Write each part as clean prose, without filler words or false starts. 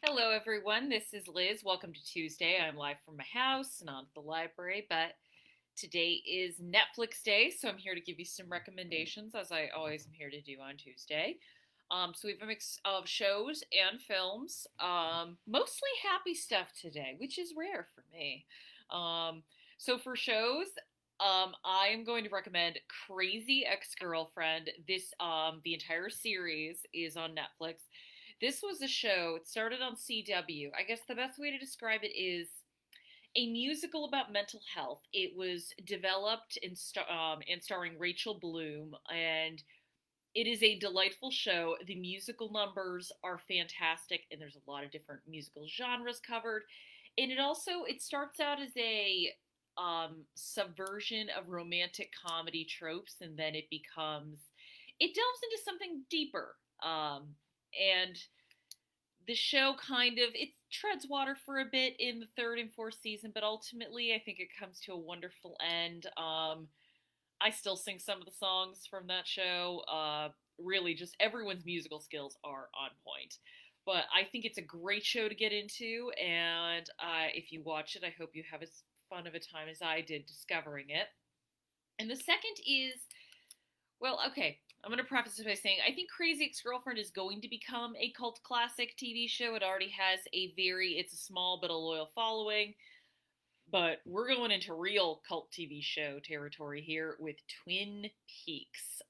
Hello, everyone. This is Liz. Welcome to Tuesday. I'm live from my house, not at the library, but today is Netflix Day, so I'm here to give you some recommendations, as I always am here to do on Tuesday. So we have a mix of shows and films, mostly happy stuff today, which is rare for me. So for shows, I am going to recommend Crazy Ex-Girlfriend. The entire series is on Netflix. This was a show. It started on CW. I guess the best way to describe it is a musical about mental health. It was developed and starring Rachel Bloom, and it is a delightful show. The musical numbers are fantastic, and there's a lot of different musical genres covered. And it starts out as a subversion of romantic comedy tropes, and then it delves into something deeper. And the show it treads water for a bit in the third and fourth season, but ultimately I think it comes to a wonderful end. I still sing some of the songs from that show. Really, just everyone's musical skills are on point. But I think it's a great show to get into, and if you watch it, I hope you have as fun of a time as I did discovering it. And the second is okay, I'm going to preface this by saying I think Crazy Ex-Girlfriend is going to become a cult classic TV show. It already has it's a small but a loyal following. But we're going into real cult TV show territory here with Twin Peaks.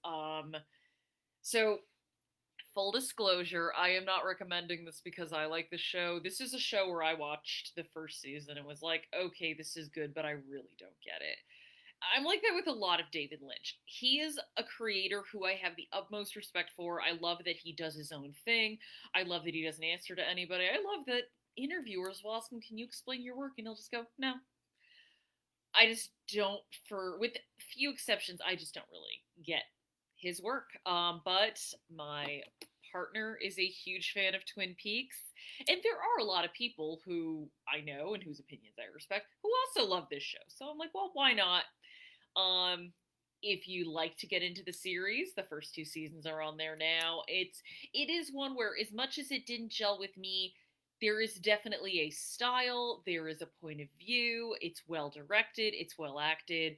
So full disclosure, I am not recommending this because I like the show. This is a show where I watched the first season and was like, okay, this is good, but I really don't get it. I'm like that with a lot of David Lynch. He is a creator who I have the utmost respect for. I love that he does his own thing. I love that he doesn't answer to anybody. I love that interviewers will ask him, "Can you explain your work?" And he'll just go, "No." I just don't, for with few exceptions, I just don't really get his work. But my partner is a huge fan of Twin Peaks, and there are a lot of people who I know and whose opinions I respect who also love this show. So I'm like, well, why not? Um, if you like to get into the series, the first two seasons are on there now. It is one where, as much as it didn't gel with me, there is definitely a style, there is a point of view, it's well directed, it's well acted.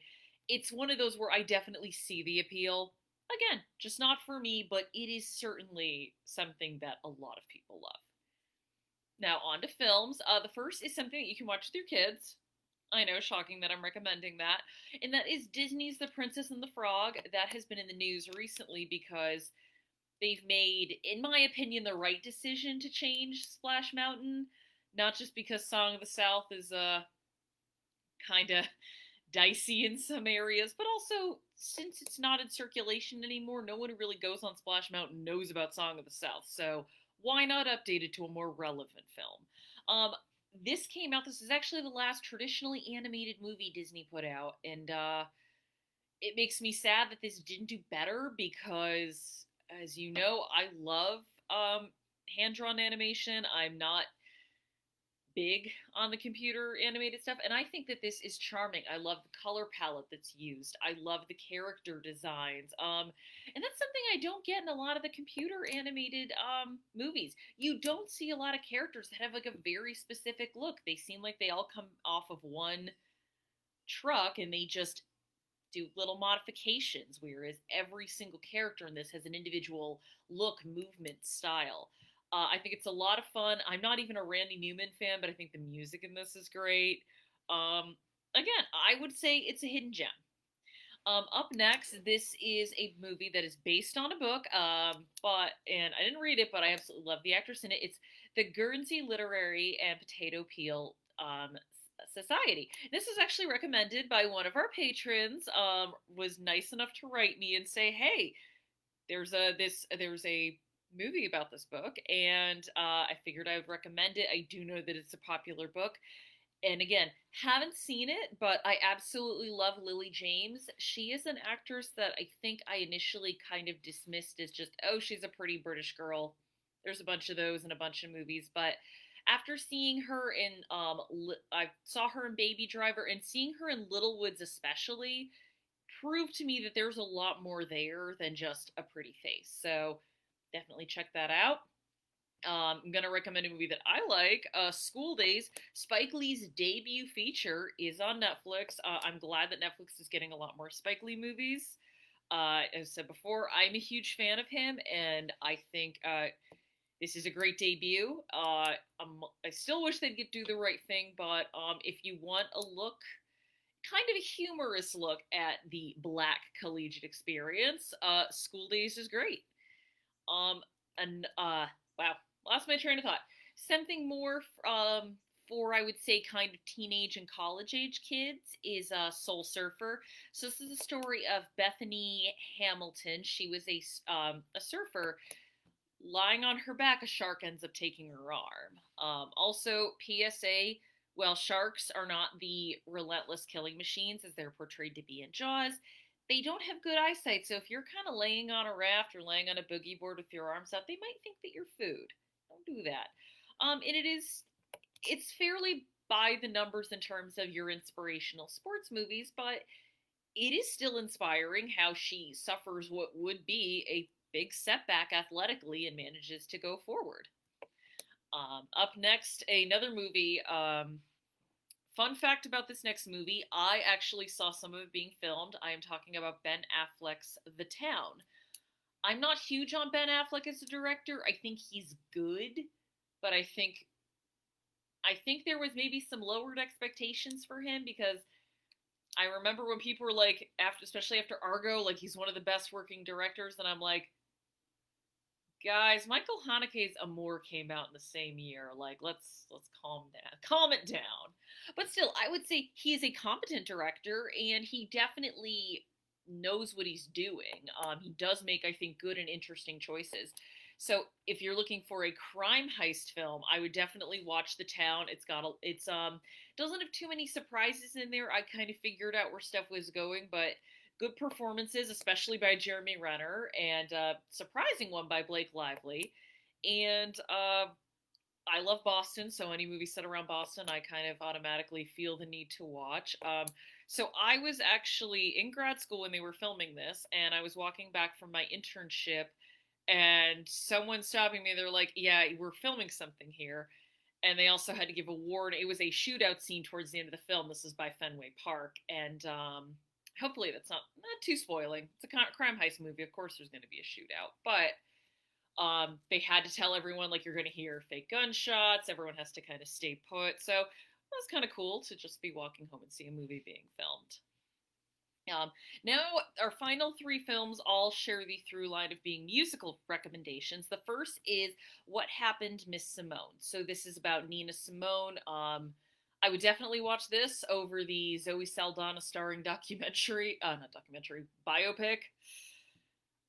It's one of those where I definitely see the appeal. Again, just not for me, but it is certainly something that a lot of people love. Now, on to films. The first is something that you can watch with your kids. I know, shocking that I'm recommending that. And that is Disney's The Princess and the Frog. That has been in the news recently because they've made, in my opinion, the right decision to change Splash Mountain. Not just because Song of the South is kind of dicey in some areas, but also since it's not in circulation anymore, no one who really goes on Splash Mountain knows about Song of the South. So why not update it to a more relevant film? This came out. This is actually the last traditionally animated movie Disney put out, and it makes me sad that this didn't do better because, as you know, I love hand drawn animation. I'm not big on the computer animated stuff, and I think that this is charming. I love the color palette that's used. I love the character designs. And that's something I don't get in a lot of the computer animated movies. You don't see a lot of characters that have like a very specific look. They seem like they all come off of one truck and they just do little modifications, whereas every single character in this has an individual look, movement, style. I think it's a lot of fun. I'm not even a Randy Newman fan, but I think the music in this is great. Again, I would say it's a hidden gem. Up next, this is a movie that is based on a book, and I didn't read it, but I absolutely love the actress in it. It's the Guernsey Literary and Potato Peel Society. This was actually recommended by one of our patrons. Was nice enough to write me and say, "Hey, there's a movie about this book," and I figured I would recommend it. I do know that it's a popular book, and again, haven't seen it, but I absolutely love Lily James. She is an actress that I think I initially kind of dismissed as just, oh, she's a pretty British girl. There's a bunch of those in a bunch of movies, but after seeing her I saw her in Baby Driver, and seeing her in Little Woods especially proved to me that there's a lot more there than just a pretty face. So definitely check that out. I'm going to recommend a movie that I like, School Days. Spike Lee's debut feature is on Netflix. I'm glad that Netflix is getting a lot more Spike Lee movies. As I said before, I'm a huge fan of him, and I think this is a great debut. I still wish they'd do the right thing, but if you want a look, kind of a humorous look at the black collegiate experience, School Days is great. Um, and wow, lost my train of thought. Something more for I would say kind of teenage and college age kids is Soul Surfer. So this is the story of Bethany Hamilton. She was a surfer. Lying on her back, a shark ends up taking her arm. Also, PSA: while sharks are not the relentless killing machines as they're portrayed to be in Jaws, they don't have good eyesight. So if you're kind of laying on a raft or laying on a boogie board with your arms out, they might think that you're food. Don't do that. And it's fairly by the numbers in terms of your inspirational sports movies, but it is still inspiring how she suffers what would be a big setback athletically and manages to go forward. Up next, another movie. Fun fact about this next movie, I actually saw some of it being filmed. I am talking about Ben Affleck's The Town. I'm not huge on Ben Affleck as a director. I think he's good, but I think there was maybe some lowered expectations for him because I remember when people were like, especially after Argo, like he's one of the best working directors, and I'm like, guys, Michael Haneke's Amour came out in the same year. Like, let's calm it down. But still, I would say he is a competent director, and he definitely knows what he's doing. He does make, I think, good and interesting choices. So if you're looking for a crime heist film, I would definitely watch The Town. It's doesn't have too many surprises in there. I kind of figured out where stuff was going, but good performances, especially by Jeremy Renner, and surprising one by Blake Lively. And I love Boston, so any movie set around Boston, I kind of automatically feel the need to watch. So I was actually in grad school when they were filming this, and I was walking back from my internship, and someone stopping me, they're like, yeah, we're filming something here. And they also had to give a warning. It was a shootout scene towards the end of the film. This is by Fenway Park. And hopefully that's not too spoiling. It's a crime heist movie. Of course there's going to be a shootout. But they had to tell everyone, like, you're going to hear fake gunshots. Everyone has to kind of stay put. So it was kind of cool to just be walking home and see a movie being filmed. Now, our final three films all share the through line of being musical recommendations. The first is What Happened, Miss Simone. So this is about Nina Simone. I would definitely watch this over the Zoe Saldana starring biopic.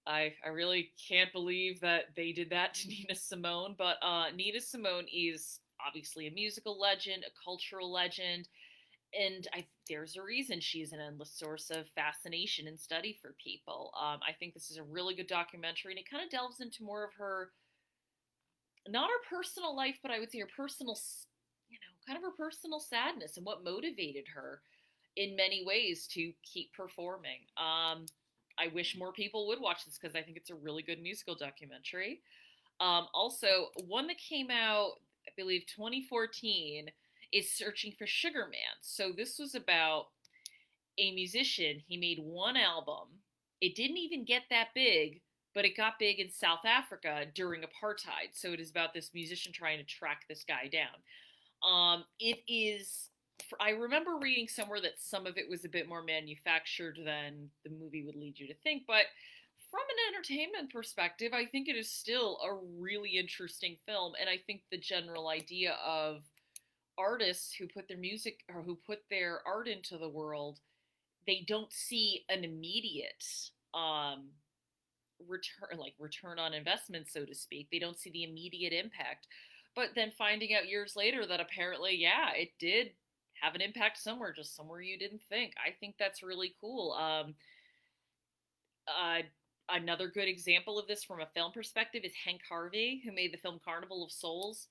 I really can't believe that they did that to Nina Simone, but Nina Simone is obviously a musical legend, a cultural legend, and there's a reason she's an endless source of fascination and study for people. I think this is a really good documentary, and it kind of delves into more of her, not her personal life, but I would say her personal, kind of her personal sadness and what motivated her in many ways to keep performing. I wish more people would watch this because I think it's a really good musical documentary. Also, one that came out, I believe, 2014 is Searching for Sugar Man. So this was about a musician. He made one album. It didn't even get that big, but it got big in South Africa during apartheid. So it is about this musician trying to track this guy down. It is. I remember reading somewhere that some of it was a bit more manufactured than the movie would lead you to think, but from an entertainment perspective, I think it is still a really interesting film, and I think the general idea of artists who put their music or who put their art into the world, they don't see an immediate return on investment, so to speak. They don't see the immediate impact, but then finding out years later that apparently, yeah, it did have an impact somewhere, just somewhere you didn't think. I think that's really cool. Another good example of this from a film perspective is Hank Harvey, who made the film Carnival of Souls.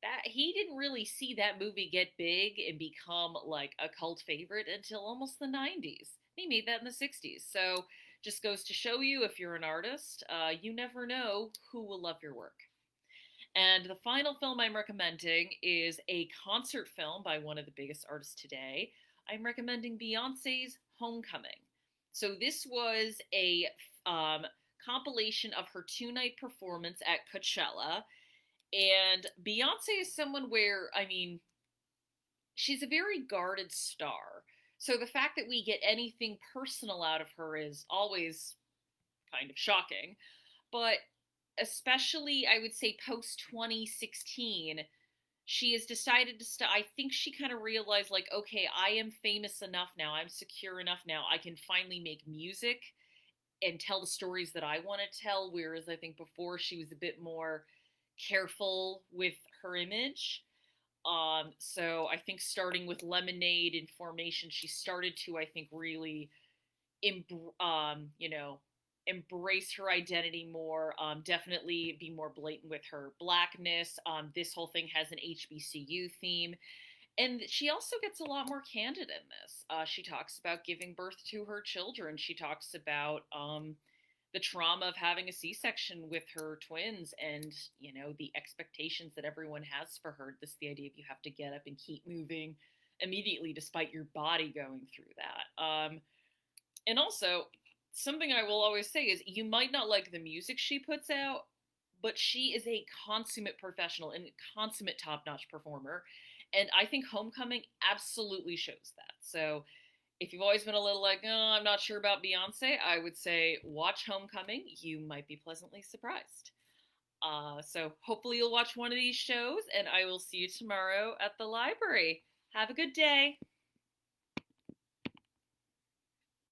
That he didn't really see that movie get big and become like a cult favorite until almost the 90s. He made that in the 60s. So just goes to show you, if you're an artist, you never know who will love your work. And the final film I'm recommending is a concert film by one of the biggest artists today. I'm recommending Beyonce's Homecoming. So this was a um, compilation of her two-night performance at Coachella. And Beyonce is someone where, I mean, she's a very guarded star. So the fact that we get anything personal out of her is always kind of shocking. But especially, I would say, post 2016, she has decided to stop. I think she kind of realized, like, okay, I am famous enough now. I'm secure enough now. I can finally make music and tell the stories that I want to tell. Whereas I think before she was a bit more careful with her image. So I think starting with Lemonade and Formation, she started to, I think, really, you know, embrace her identity more. Definitely be more blatant with her blackness. This whole thing has an HBCU theme. And she also gets a lot more candid in this. She talks about giving birth to her children. She talks about the trauma of having a C-section with her twins, and the expectations that everyone has for her. This the idea of you have to get up and keep moving immediately despite your body going through that. And also, something I will always say is you might not like the music she puts out, but she is a consummate professional and consummate top-notch performer. And I think Homecoming absolutely shows that. So if you've always been a little like, oh, I'm not sure about Beyonce, I would say watch Homecoming. You might be pleasantly surprised. So hopefully you'll watch one of these shows, and I will see you tomorrow at the library. Have a good day.